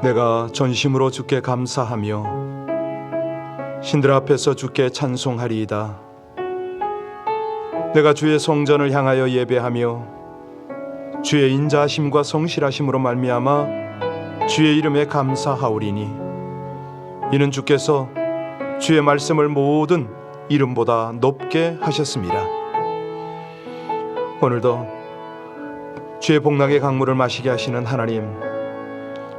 내가 전심으로 주께 감사하며 신들 앞에서 주께 찬송하리이다. 내가 주의 성전을 향하여 예배하며 주의 인자하심과 성실하심으로 말미암아 주의 이름에 감사하오리니, 이는 주께서 주의 말씀을 모든 이름보다 높게 하셨습니다. 오늘도 주의 복락의 강물을 마시게 하시는 하나님,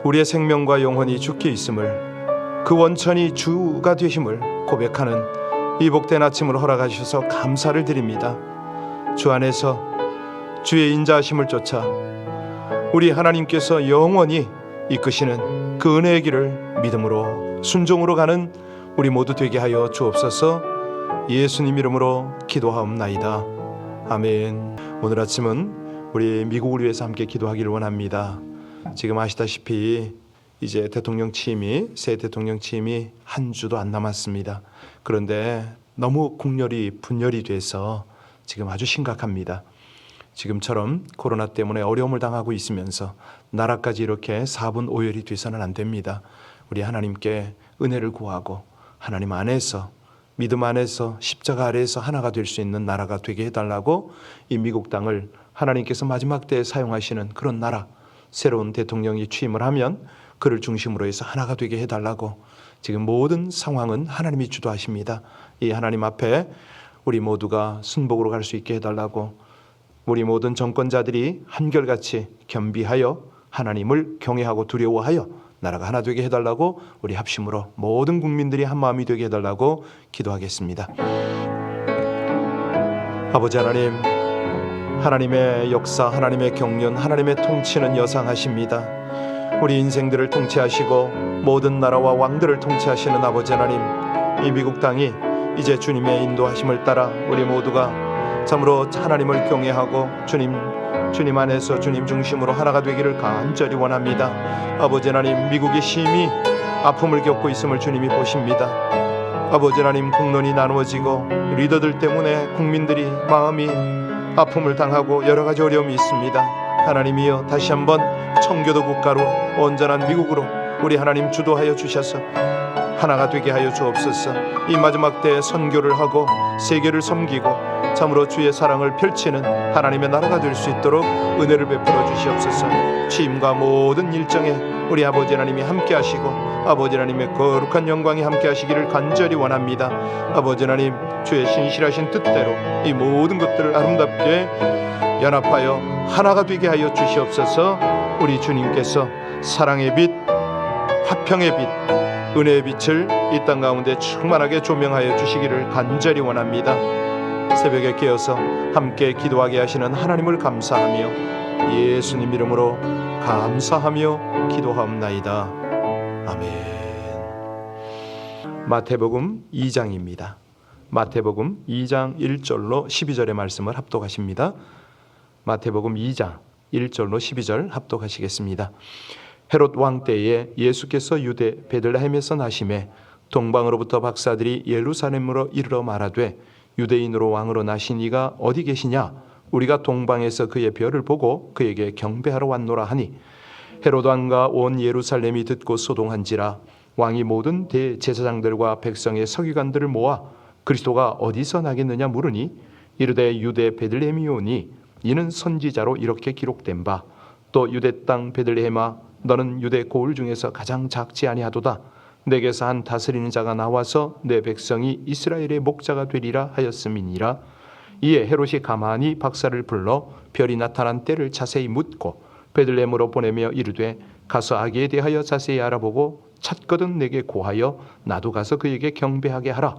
우리의 생명과 영혼이 주께 있음을, 그 원천이 주가 되심을 고백하는 이 복된 아침을 허락하셔서 감사를 드립니다. 주 안에서 주의 인자하심을 쫓아 우리 하나님께서 영원히 이끄시는 그 은혜의 길을 믿음으로 순종으로 가는 우리 모두 되게 하여 주옵소서. 예수님 이름으로 기도하옵나이다. 아멘. 오늘 아침은 우리 미국을 위해서 함께 기도하기를 원합니다. 지금 아시다시피 이제 새 대통령 취임이 한 주도 안 남았습니다. 그런데 너무 국렬이 분열이 돼서 지금 아주 심각합니다. 지금처럼 코로나 때문에 어려움을 당하고 있으면서 나라까지 이렇게 사분오열이 돼서는 안 됩니다. 우리 하나님께 은혜를 구하고 하나님 안에서, 믿음 안에서, 십자가 아래에서 하나가 될 수 있는 나라가 되게 해달라고, 이 미국 땅을 하나님께서 마지막 때에 사용하시는 그런 나라, 새로운 대통령이 취임을 하면 그를 중심으로 해서 하나가 되게 해달라고, 지금 모든 상황은 하나님이 주도하십니다. 이 하나님 앞에 우리 모두가 순복으로 갈 수 있게 해달라고, 우리 모든 정권자들이 한결같이 겸비하여 하나님을 경외하고 두려워하여 나라가 하나 되게 해달라고, 우리 합심으로 모든 국민들이 한 마음이 되게 해달라고 기도하겠습니다. 아버지 하나님, 하나님의 역사, 하나님의 경륜, 하나님의 통치는 여상하십니다. 우리 인생들을 통치하시고 모든 나라와 왕들을 통치하시는 아버지 하나님, 이 미국 땅이 이제 주님의 인도하심을 따라 우리 모두가 참으로 하나님을 경외하고 주님 안에서 주님 중심으로 하나가 되기를 간절히 원합니다. 아버지 하나님, 미국이 심히 아픔을 겪고 있음을 주님이 보십니다. 아버지 하나님, 국론이 나누어지고 리더들 때문에 국민들이 마음이 아픔을 당하고 여러 가지 어려움이 있습니다. 하나님이여, 다시 한번 청교도 국가로 온전한 미국으로 우리 하나님 주도하여 주셔서 하나가 되게 하여 주옵소서. 이 마지막 때에 선교를 하고 세계를 섬기고 참으로 주의 사랑을 펼치는 하나님의 나라가 될 수 있도록 은혜를 베풀어 주시옵소서. 취임과 모든 일정에 우리 아버지 하나님이 함께 하시고 아버지 하나님의 거룩한 영광이 함께 하시기를 간절히 원합니다. 아버지 하나님, 주의 신실하신 뜻대로 이 모든 것들을 아름답게 연합하여 하나가 되게 하여 주시옵소서. 우리 주님께서 사랑의 빛, 화평의 빛, 은혜의 빛을 이 땅 가운데 충만하게 조명하여 주시기를 간절히 원합니다. 새벽에 깨어서 함께 기도하게 하시는 하나님을 감사하며 예수님 이름으로 감사하며 기도하옵나이다. 아멘. 마태복음 2장입니다. 마태복음 2장 1절로 12절의 말씀을 합독하십니다. 마태복음 2장 1절로 12절 합독하시겠습니다. 헤롯 왕 때에 예수께서 유대 베들레헴에서 나심에 동방으로부터 박사들이 예루살렘으로 이르러 말하되, 유대인으로 왕으로 나신 이가 어디 계시냐? 우리가 동방에서 그의 별을 보고 그에게 경배하러 왔노라 하니, 헤롯 왕과 온 예루살렘이 듣고 소동한지라. 왕이 모든 대제사장들과 백성의 서기관들을 모아 그리스도가 어디서 나겠느냐 물으니, 이르되 유대 베들레헴이오니 이는 선지자로 이렇게 기록된 바, 또 유대 땅 베들레헴아, 너는 유대 고을 중에서 가장 작지 아니하도다. 내게서 한 다스리는 자가 나와서 내 백성이 이스라엘의 목자가 되리라 하였음이니라. 이에 헤롯이 가만히 박사를 불러 별이 나타난 때를 자세히 묻고 베들레헴으로 보내며 이르되, 가서 아기에 대하여 자세히 알아보고 찾거든 내게 고하여 나도 가서 그에게 경배하게 하라.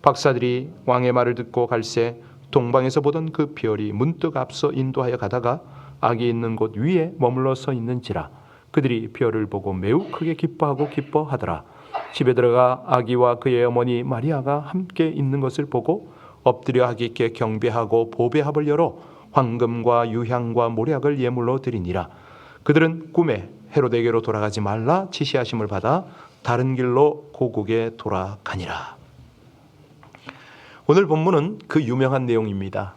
박사들이 왕의 말을 듣고 갈새 동방에서 보던 그 별이 문득 앞서 인도하여 가다가 아기 있는 곳 위에 머물러 서 있는지라. 그들이 별을 보고 매우 크게 기뻐하고 기뻐하더라. 집에 들어가 아기와 그의 어머니 마리아가 함께 있는 것을 보고 엎드려 아기께 경배하고 보배합을 열어 황금과 유향과 모략을 예물로 드리니라. 그들은 꿈에 헤롯에게로 돌아가지 말라 지시하심을 받아 다른 길로 고국에 돌아가니라. 오늘 본문은 그 유명한 내용입니다.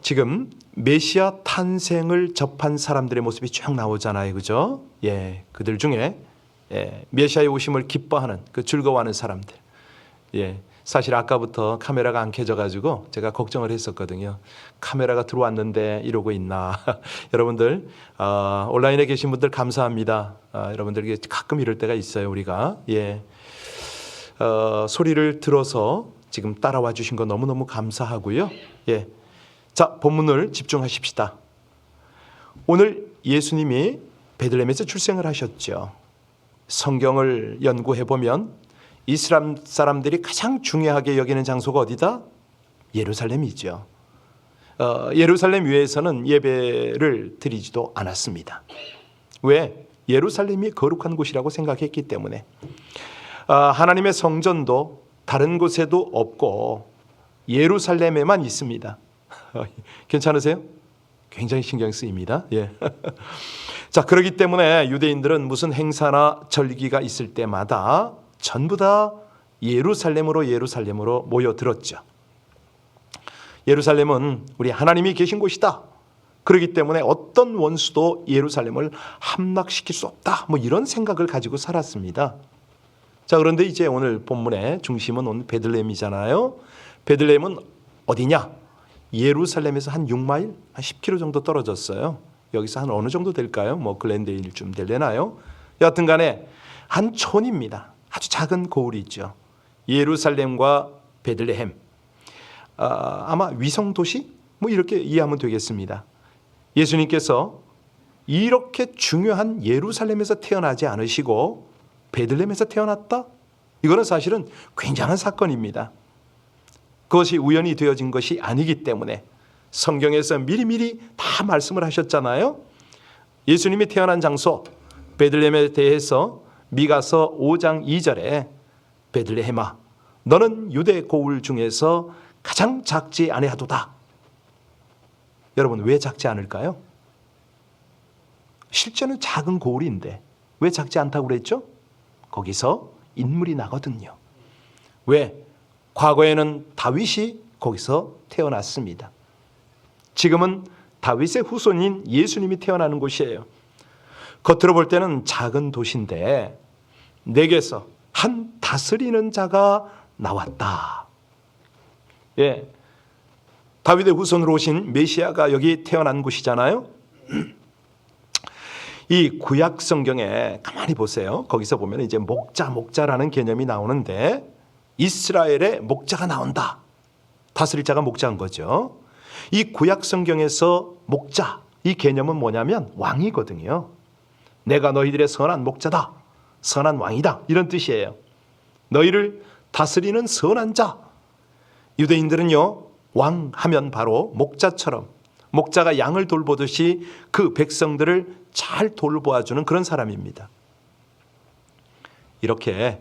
지금 메시아 탄생을 접한 사람들의 모습이 쭉 나오잖아요, 그죠? 예, 그들 중에 메시아의 오심을 기뻐하는, 그 즐거워하는 사람들. 예, 사실 아까부터 카메라가 안 켜져가지고 제가 걱정을 했었거든요. 카메라가 들어왔는데 이러고 있나? 여러분들 온라인에 계신 분들 감사합니다. 여러분들 가끔 이럴 때가 있어요, 우리가. 예, 소리를 들어서 지금 따라와 주신 거 너무너무 감사하고요. 예, 자, 본문을 집중하십시다. 오늘 예수님이 베들레헴에서 출생을 하셨죠. 성경을 연구해 보면 이스라엘 사람들이 가장 중요하게 여기는 장소가 어디다? 예루살렘이죠. 예루살렘 위에서는 예배를 드리지도 않았습니다. 왜? 예루살렘이 거룩한 곳이라고 생각했기 때문에. 하나님의 성전도 다른 곳에도 없고 예루살렘에만 있습니다. 괜찮으세요? 굉장히 신경 쓰입니다. 예. 자, 그렇기 때문에 유대인들은 무슨 행사나 절기가 있을 때마다 전부 다 예루살렘으로 모여들었죠. 예루살렘은 우리 하나님이 계신 곳이다. 그렇기 때문에 어떤 원수도 예루살렘을 함락시킬 수 없다. 뭐 이런 생각을 가지고 살았습니다. 자, 그런데 이제 오늘 본문의 중심은 오늘 베들레헴이잖아요. 베들레헴은 어디냐? 예루살렘에서 한 6마일, 한 10km 정도 떨어졌어요. 여기서 한 어느 정도 될까요? 뭐 글렌데일쯤 되려나요? 여하튼 간에 한 촌입니다. 아주 작은 고을이 있죠. 예루살렘과 베들레헴. 아마 위성도시? 뭐 이렇게 이해하면 되겠습니다. 예수님께서 이렇게 중요한 예루살렘에서 태어나지 않으시고 베들레헴에서 태어났다? 이거는 사실은 굉장한 사건입니다. 그것이 우연히 되어진 것이 아니기 때문에 성경에서 미리미리 다 말씀을 하셨잖아요. 예수님이 태어난 장소 베들레헴에 대해서 미가서 5장 2절에 베들레헴아 너는 유대 고을 중에서 가장 작지 아니하도다. 여러분 왜 작지 않을까요? 실제는 작은 고을인데 왜 작지 않다고 그랬죠? 거기서 인물이 나거든요. 왜? 과거에는 다윗이 거기서 태어났습니다. 지금은 다윗의 후손인 예수님이 태어나는 곳이에요. 겉으로 볼 때는 작은 도시인데 내게서 한 다스리는 자가 나왔다. 예, 다윗의 후손으로 오신 메시아가 여기 태어난 곳이잖아요. 이 구약 성경에 가만히 보세요. 거기서 보면 이제 목자라는 개념이 나오는데 이스라엘의 목자가 나온다. 다스릴 자가 목자인 거죠. 이 구약 성경에서 목자, 이 개념은 뭐냐면 왕이거든요. 내가 너희들의 선한 목자다. 선한 왕이다. 이런 뜻이에요. 너희를 다스리는 선한 자. 유대인들은요, 왕 하면 바로 목자처럼 목자가 양을 돌보듯이 그 백성들을 잘 돌보아주는 그런 사람입니다. 이렇게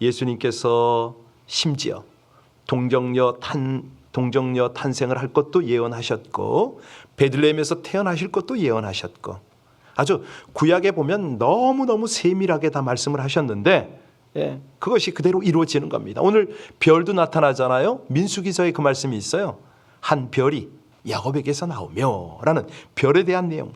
예수님께서 심지어 동정녀 탄생을 할 것도 예언하셨고 베들레헴에서 태어나실 것도 예언하셨고 아주 구약에 보면 너무너무 세밀하게 다 말씀을 하셨는데 그것이 그대로 이루어지는 겁니다. 오늘 별도 나타나잖아요. 민수기서에 그 말씀이 있어요. 한 별이 야곱에게서 나오며 라는 별에 대한 내용.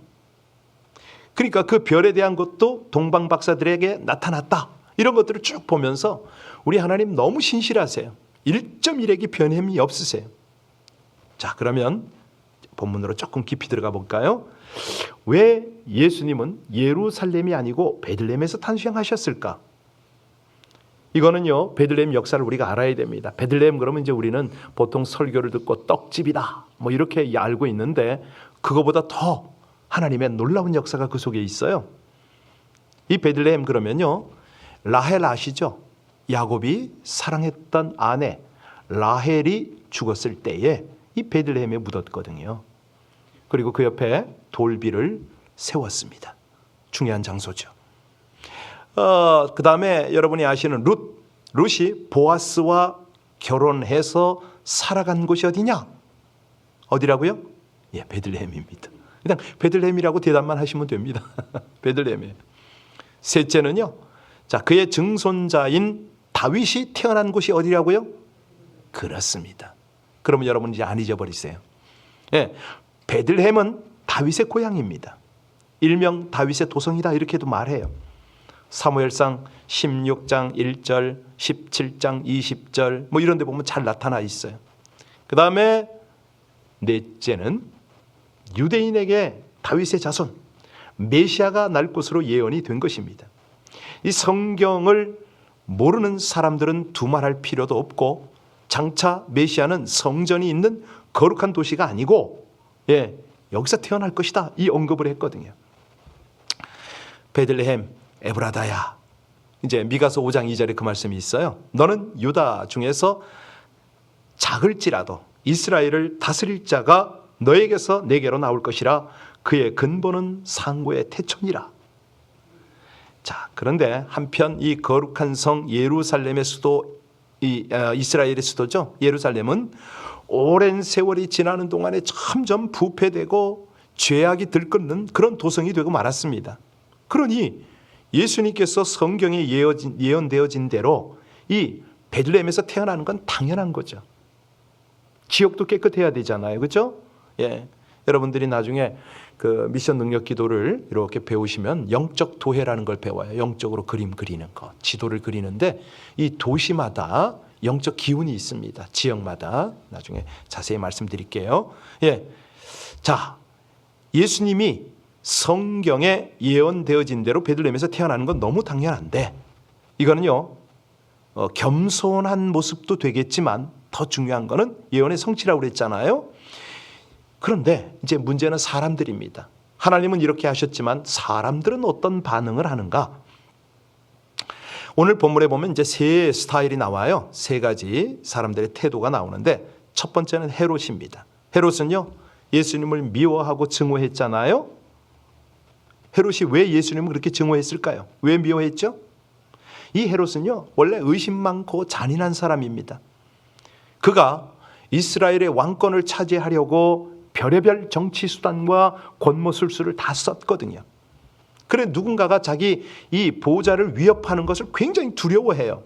그러니까 그 별에 대한 것도 동방 박사들에게 나타났다. 이런 것들을 쭉 보면서 우리 하나님 너무 신실하세요. 1.1핵이 변함이 없으세요. 자, 그러면 본문으로 조금 깊이 들어가 볼까요? 왜 예수님은 예루살렘이 아니고 베들레헴에서 탄생하셨을까? 이거는요, 베들레헴 역사를 우리가 알아야 됩니다. 베들레헴 그러면 이제 우리는 보통 설교를 듣고 떡집이다 뭐 이렇게 알고 있는데 그거보다 더 하나님의 놀라운 역사가 그 속에 있어요. 이 베들레헴 그러면요, 라헬 아시죠? 야곱이 사랑했던 아내 라헬이 죽었을 때에 이 베들레헴에 묻었거든요. 그리고 그 옆에 돌비를 세웠습니다. 중요한 장소죠. 그 다음에 여러분이 아시는 룻이 보아스와 결혼해서 살아간 곳이 어디냐? 어디라고요? 예, 베들레헴입니다. 그냥 베들레헴이라고 대답만 하시면 됩니다. 베들레헴이에요. 셋째는요, 자, 그의 증손자인 다윗이 태어난 곳이 어디라고요? 그렇습니다. 그러면 여러분 이제 안 잊어버리세요. 예, 베들레헴은 다윗의 고향입니다. 일명 다윗의 도성이다 이렇게도 말해요. 사무엘상 16장 1절, 17장 20절 뭐 이런 데 보면 잘 나타나 있어요. 그 다음에 넷째는 유대인에게 다윗의 자손 메시아가 날 것으로 예언이 된 것입니다. 이 성경을 모르는 사람들은 두말할 필요도 없고 장차 메시아는 성전이 있는 거룩한 도시가 아니고 여기서 태어날 것이다 이 언급을 했거든요. 베들레헴 에브라다야, 이제 미가서 5장 2절에 그 말씀이 있어요. 너는 유다 중에서 작을지라도 이스라엘을 다스릴 자가 너에게서 내게로 나올 것이라. 그의 근본은 상고의 태초니라. 자, 그런데 한편 이 거룩한 성 예루살렘의 수도, 이스라엘의 수도죠. 예루살렘은 오랜 세월이 지나는 동안에 점점 부패되고 죄악이 들끓는 그런 도성이 되고 말았습니다. 그러니 예수님께서 성경에 예언되어진 대로 이 베들레헴에서 태어나는 건 당연한 거죠. 지역도 깨끗해야 되잖아요, 그렇죠? 여러분들이 나중에 그 미션 능력 기도를 이렇게 배우시면 영적 도해라는 걸 배워요. 영적으로 그림 그리는 거, 지도를 그리는데 이 도시마다 영적 기운이 있습니다. 지역마다 나중에 자세히 말씀드릴게요. 자, 예수님이 성경에 예언되어진 대로 베들레헴에서 태어나는 건 너무 당연한데 이거는요 겸손한 모습도 되겠지만 더 중요한 거는 예언의 성취라고 그랬잖아요. 그런데 이제 문제는 사람들입니다. 하나님은 이렇게 하셨지만 사람들은 어떤 반응을 하는가? 오늘 본문에 보면 이제 세 스타일이 나와요. 세 가지 사람들의 태도가 나오는데 첫 번째는 헤롯입니다. 헤롯은요 예수님을 미워하고 증오했잖아요. 헤롯이 왜 예수님을 그렇게 증오했을까요? 왜 미워했죠? 이 헤롯은요 원래 의심 많고 잔인한 사람입니다. 그가 이스라엘의 왕권을 차지하려고 별의별 정치 수단과 권모술수를 다 썼거든요. 그래 누군가가 자기 이 보호자를 위협하는 것을 굉장히 두려워해요.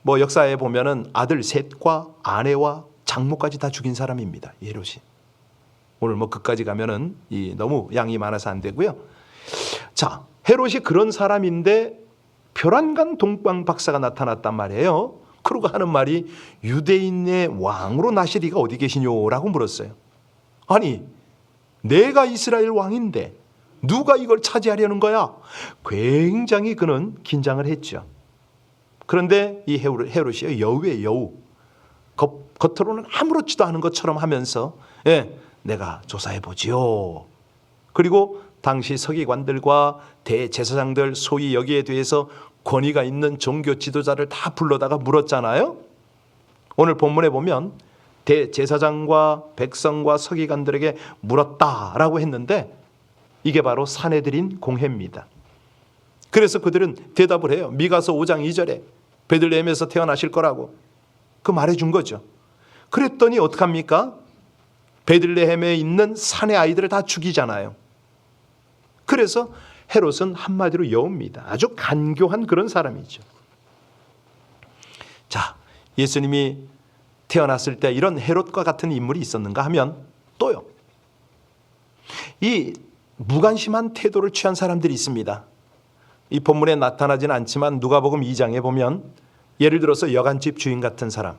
뭐 역사에 보면은 아들 셋과 아내와 장모까지 다 죽인 사람입니다. 헤롯이. 오늘 뭐 그까지 가면은 너무 양이 많아서 안 되고요. 자, 헤롯이 그런 사람인데 별안간 동방 박사가 나타났단 말이에요. 그러고 하는 말이 유대인의 왕으로 나실 이가 어디 계시뇨라고 물었어요. 아니 내가 이스라엘 왕인데 누가 이걸 차지하려는 거야? 굉장히 그는 긴장을 했죠. 그런데 이 헤롯이 여우의 여우, 겉으로는 아무렇지도 않은 것처럼 하면서 내가 조사해보지요. 그리고 당시 서기관들과 대제사장들, 소위 여기에 대해서 권위가 있는 종교 지도자를 다 불러다가 물었잖아요. 오늘 본문에 보면 대제사장과 백성과 서기관들에게 물었다라고 했는데 이게 바로 사내들인 공회입니다. 그래서 그들은 대답을 해요. 미가서 5장 2절에 베들레헴에서 태어나실 거라고 그 말해준 거죠. 그랬더니 어떡합니까? 베들레헴에 있는 사내 아이들을 다 죽이잖아요. 그래서 헤롯은 한마디로 여우입니다. 아주 간교한 그런 사람이죠. 자, 예수님이 태어났을 때 이런 헤롯과 같은 인물이 있었는가 하면 또요. 이 무관심한 태도를 취한 사람들이 있습니다. 이 본문에 나타나지는 않지만 누가복음 2장에 보면 예를 들어서 여관집 주인 같은 사람.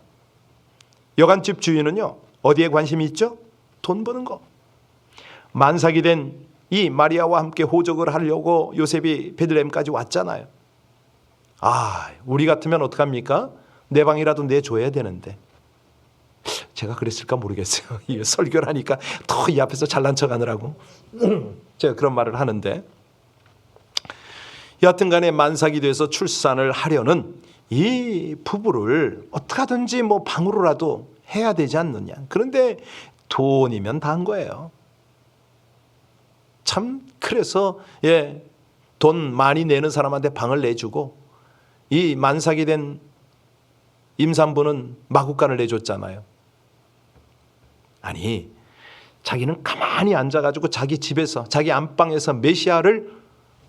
여관집 주인은요. 어디에 관심이 있죠? 돈 버는 거. 만삭이 된 이 마리아와 함께 호적을 하려고 요셉이 베들레헴까지 왔잖아요. 우리 같으면 어떡합니까? 내 방이라도 내줘야 되는데. 제가 그랬을까 모르겠어요. 이 설교를 하니까 더 이 앞에서 잘난 척하느라고 제가 그런 말을 하는데 여하튼 간에 만삭이 돼서 출산을 하려는 이 부부를 어떻게 하든지 뭐 방으로라도 해야 되지 않느냐. 그런데 돈이면 다 한 거예요. 참 그래서 돈 많이 내는 사람한테 방을 내주고 이 만삭이 된 임산부는 마구간을 내줬잖아요. 아니 자기는 가만히 앉아가지고 자기 집에서 자기 안방에서 메시아를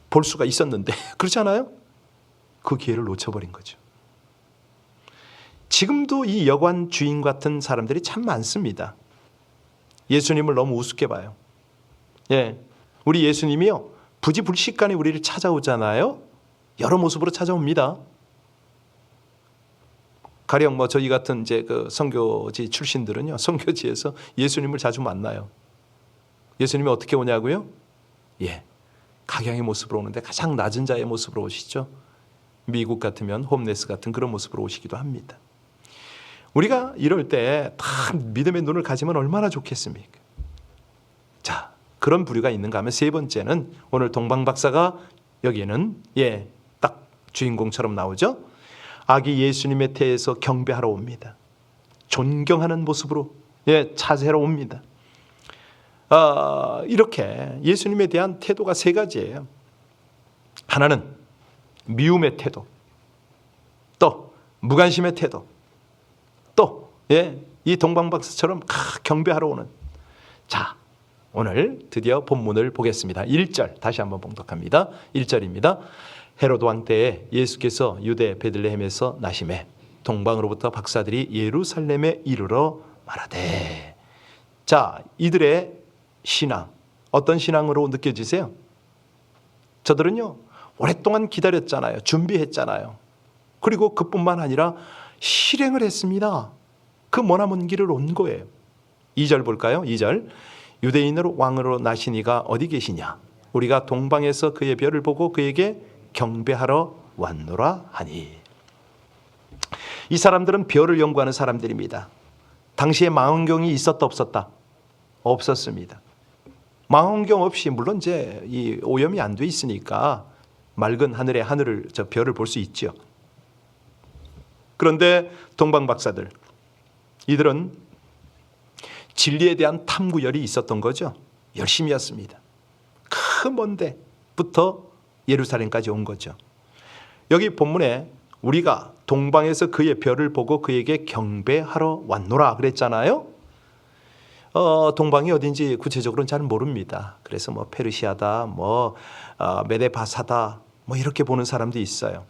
볼 수가 있었는데 그렇잖아요. 그 기회를 놓쳐버린 거죠. 지금도 이 여관 주인 같은 사람들이 참 많습니다. 예수님을 너무 우습게 봐요. 예, 우리 예수님이요, 부지불식간에 우리를 찾아오잖아요. 여러 모습으로 찾아옵니다. 가령 뭐 저희 같은 이제 그 선교지 출신들은요, 선교지에서 예수님을 자주 만나요. 예수님이 어떻게 오냐고요? 예, 각양의 모습으로 오는데 가장 낮은 자의 모습으로 오시죠. 미국 같으면 홈레스 같은 그런 모습으로 오시기도 합니다. 우리가 이럴 때 다 믿음의 눈을 가지면 얼마나 좋겠습니까? 자, 그런 부류가 있는가 하면 세 번째는 오늘 동방 박사가 여기에는 딱 주인공처럼 나오죠. 아기 예수님의 태에서 경배하러 옵니다. 존경하는 모습으로 차세하러 옵니다. 이렇게 예수님에 대한 태도가 세 가지예요. 하나는 미움의 태도, 또 무관심의 태도, 또 이 동방박사처럼 경배하러 오는. 자, 오늘 드디어 본문을 보겠습니다. 1절 다시 한번 봉독합니다. 1절입니다. 헤로드 왕 때에 예수께서 유대 베들레헴에서 나심에 동방으로부터 박사들이 예루살렘에 이르러 말하되. 자, 이들의 신앙, 어떤 신앙으로 느껴지세요? 저들은요, 오랫동안 기다렸잖아요. 준비했잖아요. 그리고 그뿐만 아니라 실행을 했습니다. 그 머나먼 길을 온 거예요. 2절 볼까요? 2절. 유대인으로 왕으로 나신 이가 어디 계시냐? 우리가 동방에서 그의 별을 보고 그에게 경배하러 왔노라 하니. 이 사람들은 별을 연구하는 사람들입니다. 당시에 망원경이 있었다 없었다? 없었습니다. 망원경 없이 물론 이제 이 오염이 안 돼 있으니까 맑은 하늘의 별을 볼 수 있죠. 그런데 동방 박사들, 이들은 진리에 대한 탐구열이 있었던 거죠. 열심히 했습니다. 그 먼 데부터 예루살렘까지 온 거죠. 여기 본문에 우리가 동방에서 그의 별을 보고 그에게 경배하러 왔노라 그랬잖아요. 동방이 어딘지 구체적으로는 잘 모릅니다. 그래서 뭐 페르시아다, 메데바사다, 이렇게 보는 사람도 있어요.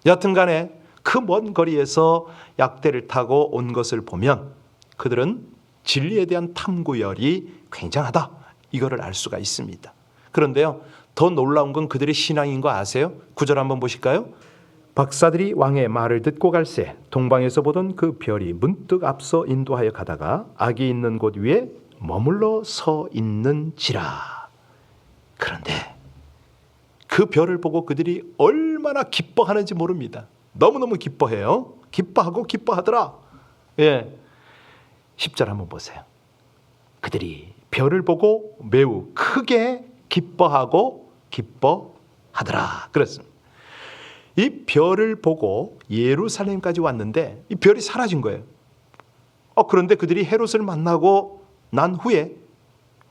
여하튼간에 그 먼 거리에서 약대를 타고 온 것을 보면 그들은 진리에 대한 탐구열이 굉장하다, 이거를 알 수가 있습니다. 그런데요, 더 놀라운 건 그들의 신앙인 거 아세요? 9절 한번 보실까요? 박사들이 왕의 말을 듣고 갈새 동방에서 보던 그 별이 문득 앞서 인도하여 가다가 악이 있는 곳 위에 머물러 서 있는지라. 그런데 그 별을 보고 그들이 얼마나 기뻐하는지 모릅니다. 너무너무 기뻐해요. 기뻐하고 기뻐하더라. 10절 한번 보세요. 그들이 별을 보고 매우 크게 기뻐하고 기뻐하더라. 그렇습니다. 이 별을 보고 예루살렘까지 왔는데 이 별이 사라진 거예요. 그런데 그들이 헤롯을 만나고 난 후에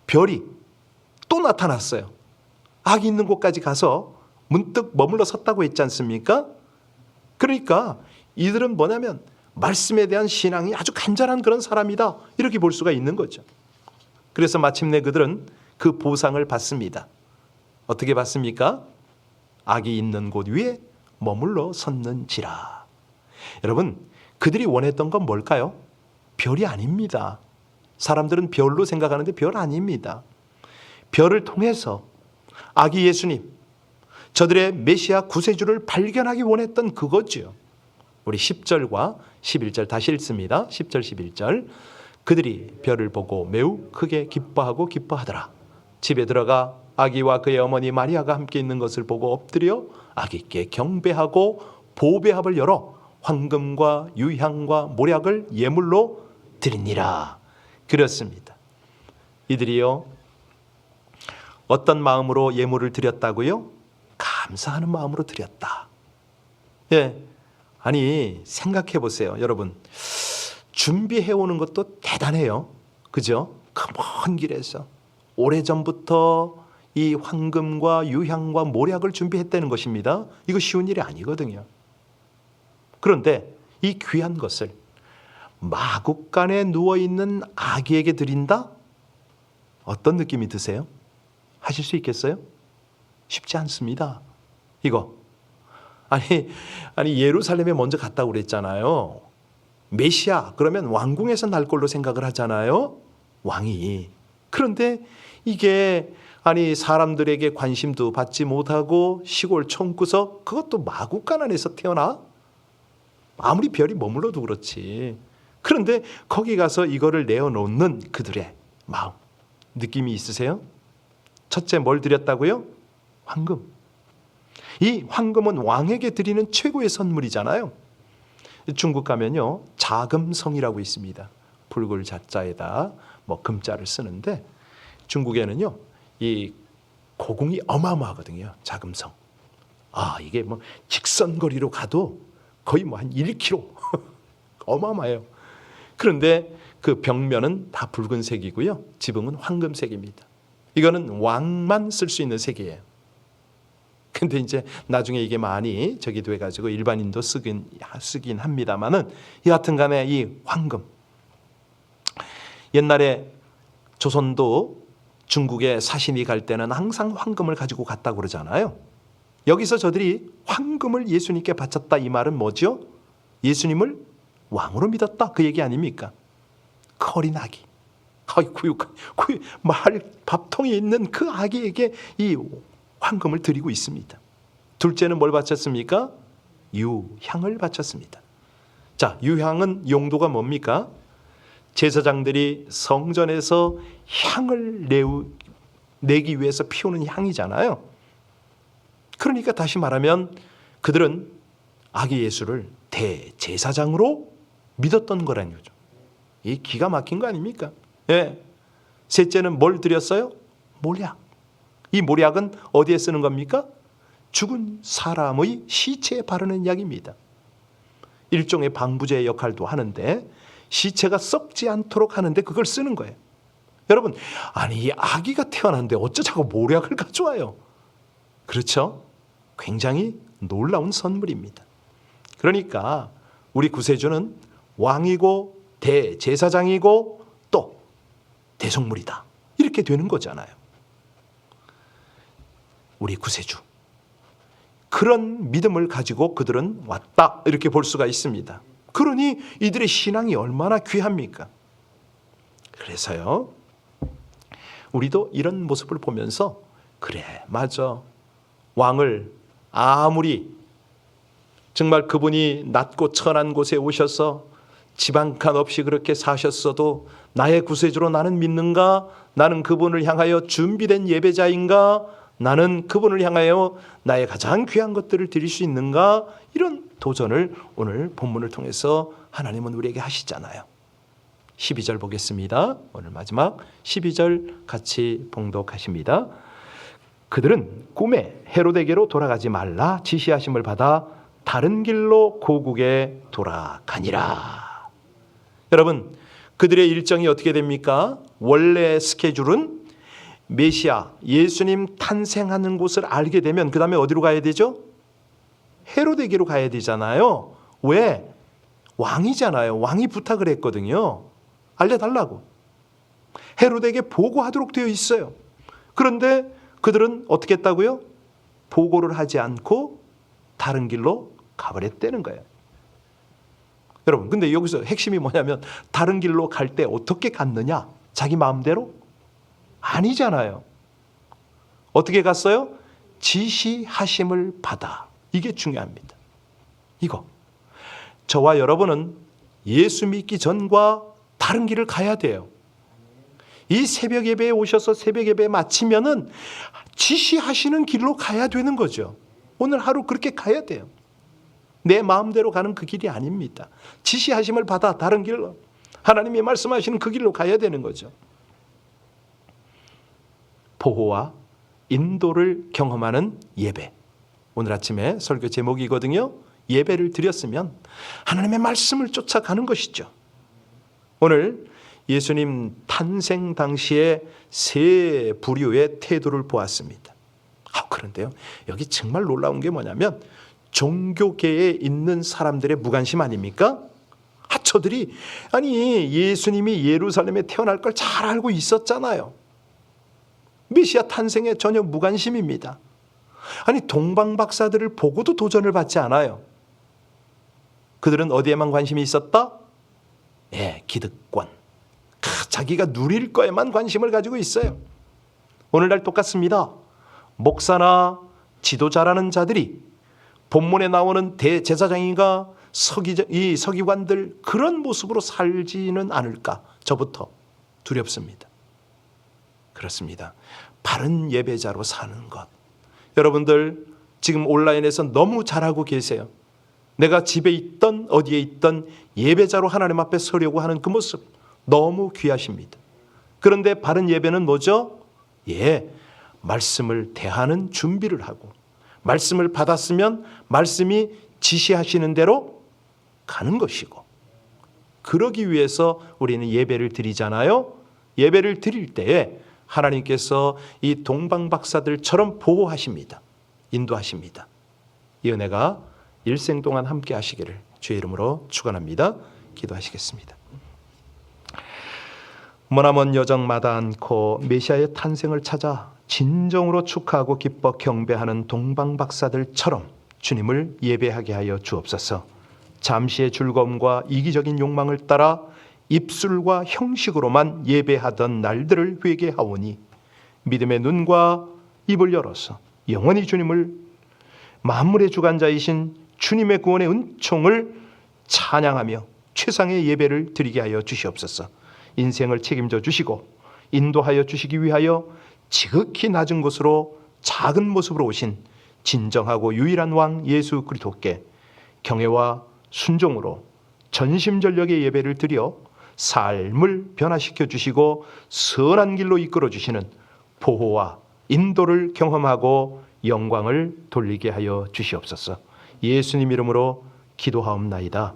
별이 또 나타났어요. 악이 있는 곳까지 가서 문득 머물러 섰다고 했지 않습니까? 그러니까 이들은 뭐냐면 말씀에 대한 신앙이 아주 간절한 그런 사람이다, 이렇게 볼 수가 있는 거죠. 그래서 마침내 그들은 그 보상을 받습니다. 어떻게 받습니까? 악이 있는 곳 위에 머물러 섰는지라. 여러분, 그들이 원했던 건 뭘까요? 별이 아닙니다. 사람들은 별로 생각하는데 별 아닙니다. 별을 통해서 아기 예수님, 저들의 메시아 구세주를 발견하기 원했던 그거죠. 우리 10절과 11절 다시 읽습니다. 10절 11절. 그들이 별을 보고 매우 크게 기뻐하고 기뻐하더라. 집에 들어가 아기와 그의 어머니 마리아가 함께 있는 것을 보고 엎드려 아기께 경배하고 보배합을 열어 황금과 유향과 모략을 예물로 드리니라. 그렇습니다. 이들이요, 어떤 마음으로 예물을 드렸다고요? 감사하는 마음으로 드렸다. 아니 생각해 보세요, 여러분. 준비해 오는 것도 대단해요. 그죠? 그 먼 길에서 오래전부터 이 황금과 유향과 모략을 준비했다는 것입니다. 이거 쉬운 일이 아니거든요. 그런데 이 귀한 것을 마국간에 누워있는 아기에게 드린다? 어떤 느낌이 드세요? 하실 수 있겠어요? 쉽지 않습니다. 이거 아니 예루살렘에 먼저 갔다고 그랬잖아요. 메시아 그러면 왕궁에서 날 걸로 생각을 하잖아요. 왕이. 그런데 이게 아니 사람들에게 관심도 받지 못하고 시골 총구석, 그것도 마구간 안에서 태어나? 아무리 별이 머물러도 그렇지. 그런데 거기 가서 이거를 내어놓는 그들의 마음, 느낌이 있으세요? 첫째 뭘 드렸다고요? 황금. 이 황금은 왕에게 드리는 최고의 선물이잖아요. 중국 가면요, 자금성이라고 있습니다. 붉을 자자에다 금자를 쓰는데, 중국에는요 이 고궁이 어마어마하거든요. 자금성. 이게 직선거리로 가도 거의 한 1km 어마어마해요. 그런데 그 벽면은 다 붉은색이고요, 지붕은 황금색입니다. 이거는 왕만 쓸 수 있는 색이에요. 근데 이제 나중에 이게 많이 저기 돼가지고 일반인도 쓰긴 합니다만은, 여하튼 간에 이 황금, 옛날에 조선도 중국에 사신이 갈 때는 항상 황금을 가지고 갔다고 그러잖아요. 여기서 저들이 황금을 예수님께 바쳤다, 이 말은 뭐죠? 예수님을 왕으로 믿었다, 그 얘기 아닙니까? 그 어린 아기, 말 밥통에 있는 그 아기에게 이 황금을 드리고 있습니다. 둘째는 뭘 바쳤습니까? 유향을 바쳤습니다. 자, 유향은 용도가 뭡니까? 제사장들이 성전에서 향을 내기 위해서 피우는 향이잖아요. 그러니까 다시 말하면 그들은 아기 예수를 대제사장으로 믿었던 거라는 거죠. 이 기가 막힌 거 아닙니까? 예. 셋째는 뭘 드렸어요? 몰약. 이 몰약은 어디에 쓰는 겁니까? 죽은 사람의 시체에 바르는 약입니다. 일종의 방부제 역할도 하는데, 시체가 썩지 않도록 하는데 그걸 쓰는 거예요. 여러분, 아니 이 아기가 태어났는데 어쩌 자꾸 몰약을 가져와요? 그렇죠? 굉장히 놀라운 선물입니다. 그러니까 우리 구세주는 왕이고 대제사장이고 또 대속물이다, 이렇게 되는 거잖아요. 우리 구세주, 그런 믿음을 가지고 그들은 왔다, 이렇게 볼 수가 있습니다. 그러니 이들의 신앙이 얼마나 귀합니까? 그래서요, 우리도 이런 모습을 보면서 그래, 맞아, 왕을 아무리 정말 그분이 낮고 천한 곳에 오셔서 집 한 칸 없이 그렇게 사셨어도 나의 구세주로 나는 믿는가? 나는 그분을 향하여 준비된 예배자인가? 나는 그분을 향하여 나의 가장 귀한 것들을 드릴 수 있는가? 이런 도전을 오늘 본문을 통해서 하나님은 우리에게 하시잖아요. 12절 보겠습니다. 오늘 마지막 12절 같이 봉독하십니다. 그들은 꿈에 헤로데게로 돌아가지 말라 지시하심을 받아 다른 길로 고국에 돌아가니라. 여러분, 그들의 일정이 어떻게 됩니까? 원래 스케줄은 메시아 예수님 탄생하는 곳을 알게 되면 그 다음에 어디로 가야 되죠? 헤로데게로 가야 되잖아요. 왜? 왕이잖아요. 왕이 부탁을 했거든요. 알려달라고. 헤로데게 보고하도록 되어 있어요. 그런데 그들은 어떻게 했다고요? 보고를 하지 않고 다른 길로 가버렸다는 거예요. 여러분, 근데 여기서 핵심이 뭐냐면, 다른 길로 갈 때 어떻게 갔느냐? 자기 마음대로? 아니잖아요. 어떻게 갔어요? 지시하심을 받아. 이게 중요합니다. 이거, 저와 여러분은 예수 믿기 전과 다른 길을 가야 돼요. 이 새벽 예배에 오셔서 새벽 예배 마치면은 지시하시는 길로 가야 되는 거죠. 오늘 하루 그렇게 가야 돼요. 내 마음대로 가는 그 길이 아닙니다. 지시하심을 받아 다른 길로, 하나님이 말씀하시는 그 길로 가야 되는 거죠. 보호와 인도를 경험하는 예배, 오늘 아침에 설교 제목이거든요. 예배를 드렸으면 하나님의 말씀을 쫓아가는 것이죠. 오늘 예수님 탄생 당시에 세 부류의 태도를 보았습니다. 그런데요, 여기 정말 놀라운 게 뭐냐면, 종교계에 있는 사람들의 무관심 아닙니까? 저들이 아니 예수님이 예루살렘에 태어날 걸 잘 알고 있었잖아요. 메시아 탄생에 전혀 무관심입니다. 아니 동방 박사들을 보고도 도전을 받지 않아요. 그들은 어디에만 관심이 있었다? 기득권. 자기가 누릴 거에만 관심을 가지고 있어요. 오늘날 똑같습니다. 목사나 지도자라는 자들이 본문에 나오는 대제사장인가 이 서기관들 그런 모습으로 살지는 않을까 저부터 두렵습니다. 그렇습니다. 바른 예배자로 사는 것. 여러분들 지금 온라인에서 너무 잘하고 계세요. 내가 집에 있던 어디에 있던 예배자로 하나님 앞에 서려고 하는 그 모습 너무 귀하십니다. 그런데 바른 예배는 뭐죠? 말씀을 대하는 준비를 하고 말씀을 받았으면 말씀이 지시하시는 대로 가는 것이고, 그러기 위해서 우리는 예배를 드리잖아요. 예배를 드릴 때에 하나님께서 이 동방박사들처럼 보호하십니다. 인도하십니다. 이 은혜가 일생 동안 함께 하시기를 주의 이름으로 축원합니다. 기도하시겠습니다. 머나먼 여정마다 않고 메시아의 탄생을 찾아 진정으로 축하하고 기뻐 경배하는 동방박사들처럼 주님을 예배하게 하여 주옵소서. 잠시의 즐거움과 이기적인 욕망을 따라 입술과 형식으로만 예배하던 날들을 회개하오니 믿음의 눈과 입을 열어서 영원히 주님을 만물의 주관자이신 주님의 구원의 은총을 찬양하며 최상의 예배를 드리게 하여 주시옵소서. 인생을 책임져 주시고 인도하여 주시기 위하여 지극히 낮은 곳으로 작은 모습으로 오신 진정하고 유일한 왕 예수 그리스도께 경외와 순종으로 전심전력의 예배를 드려 삶을 변화시켜 주시고 선한 길로 이끌어 주시는 보호와 인도를 경험하고 영광을 돌리게 하여 주시옵소서. 예수님 이름으로 기도하옵나이다.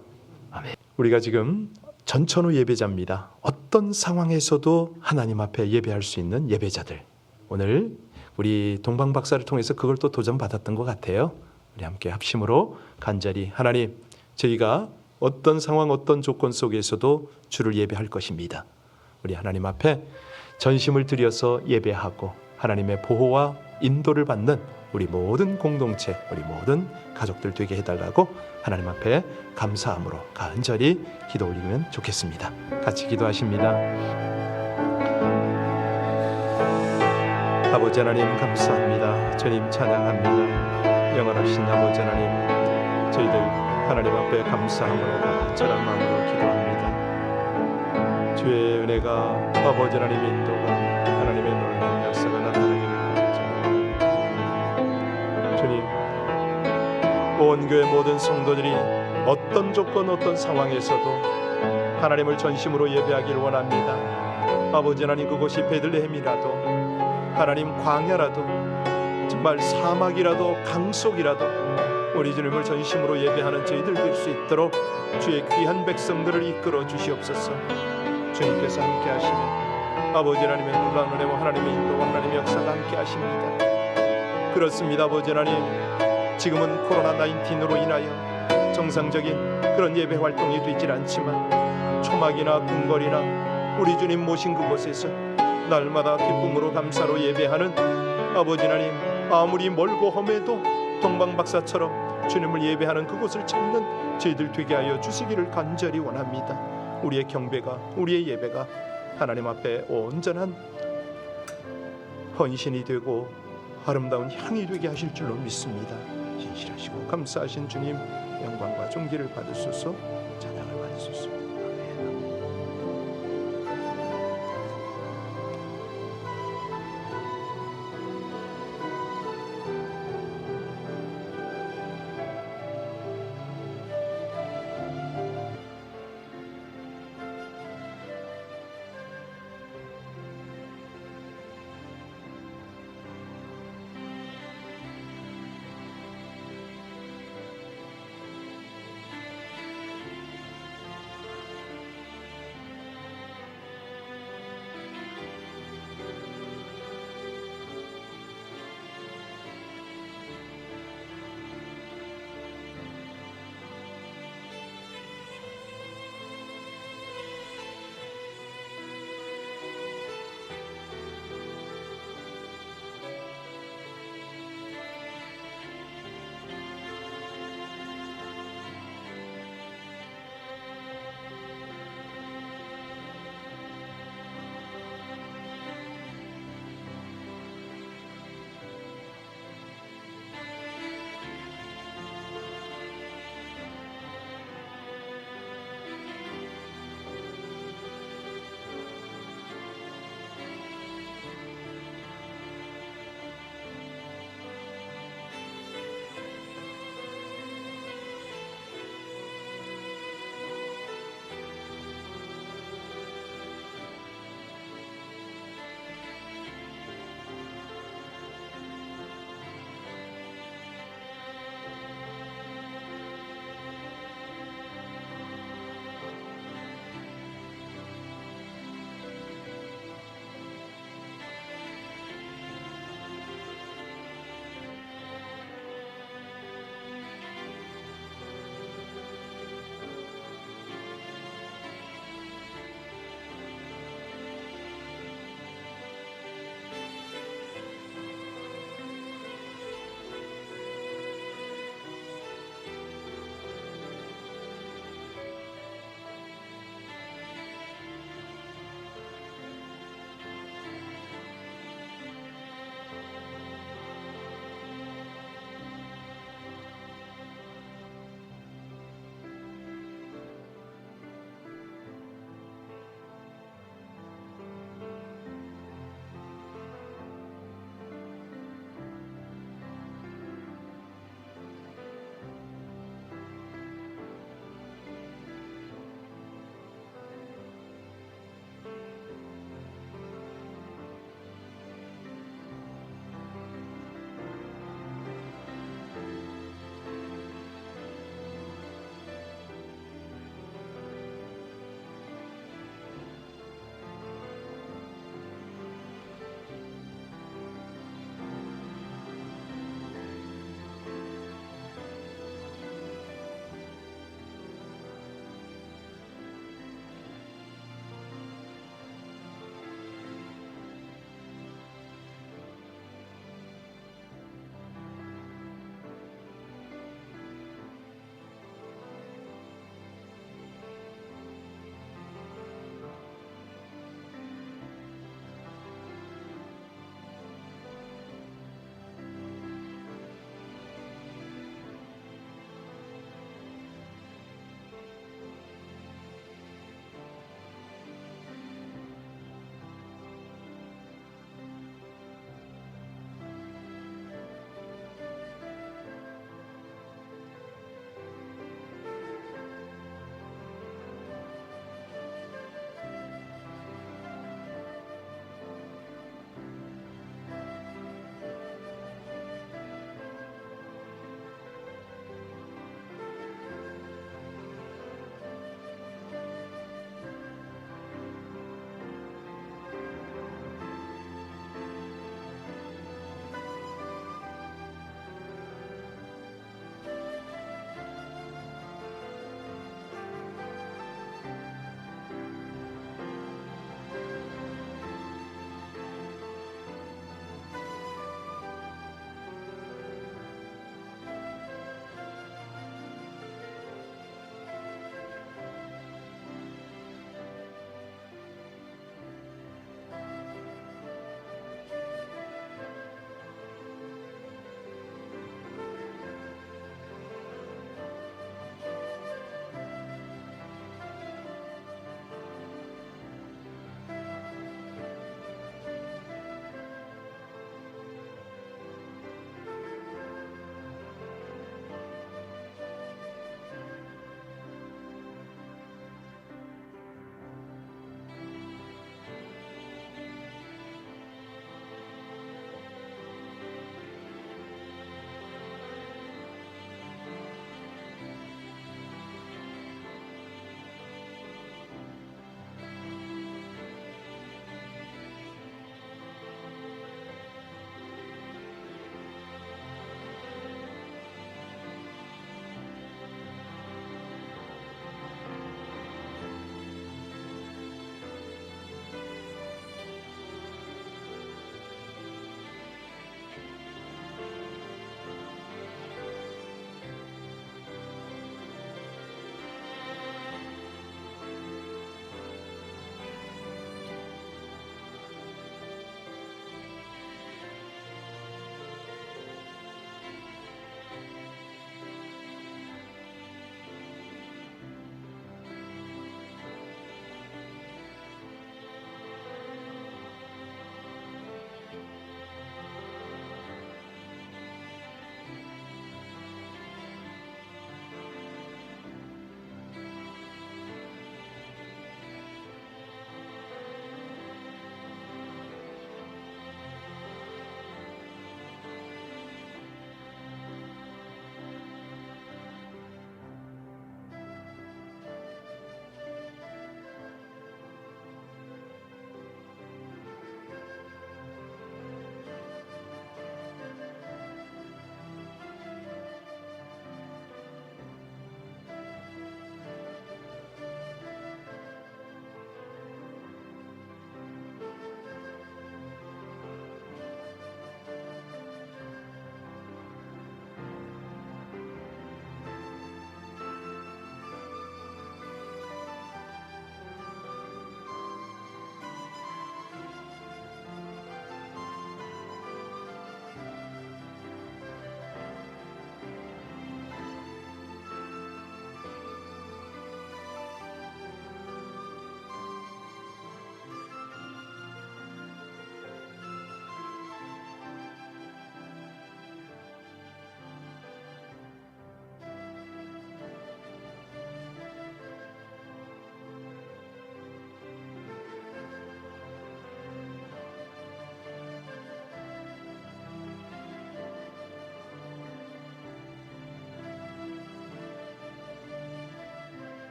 아멘. 우리가 지금 전천후 예배자입니다. 어떤 상황에서도 하나님 앞에 예배할 수 있는 예배자들. 오늘 우리 동방박사를 통해서 그걸 또 도전받았던 것 같아요. 우리 함께 합심으로 간절히 하나님, 저희가 어떤 상황 어떤 조건 속에서도 주를 예배할 것입니다. 우리 하나님 앞에 전심을 들여서 예배하고 하나님의 보호와 인도를 받는 우리 모든 공동체, 우리 모든 가족들 되게 해달라고 하나님 앞에 감사함으로 간절히 기도 올리면 좋겠습니다. 같이 기도하십니다. 아버지 하나님 감사합니다. 주님 찬양합니다. 영원하신 아버지 하나님, 저희들 하나님 앞에 감사함으로 간절한 마음으로 기도합니다. 주의 은혜가 아버지 하나님의 인도가 하나님의 놀라운 역사가 나타나기를 바랍니다. 주님, 온 교회 모든 성도들이 어떤 조건 어떤 상황에서도 하나님을 전심으로 예배하기를 원합니다. 아버지 하나님, 그곳이 베들레헴이라도 하나님 광야라도 정말 사막이라도 강속이라도 우리 주님을 전심으로 예배하는 저희들 될 수 있도록 주의 귀한 백성들을 이끌어 주시옵소서. 주님께서 함께 하시면 아버지 하나님의 놀라운 은혜와 하나님의 인도와 하나님의 역사가 함께 하십니다. 그렇습니다. 아버지 하나님, 지금은 코로나19로 인하여 정상적인 그런 예배 활동이 되질 않지만 초막이나 궁궐이나 우리 주님 모신 그곳에서 날마다 기쁨으로 감사로 예배하는 아버지 하나님, 아무리 멀고 험해도 동방박사처럼 주님을 예배하는 그곳을 찾는 저희들 되게 하여 주시기를 간절히 원합니다. 우리의 경배가, 우리의 예배가 하나님 앞에 온전한 헌신이 되고 아름다운 향이 되게 하실 줄로 믿습니다. 신실하시고 감사하신 주님, 영광과 존귀를 받으소서.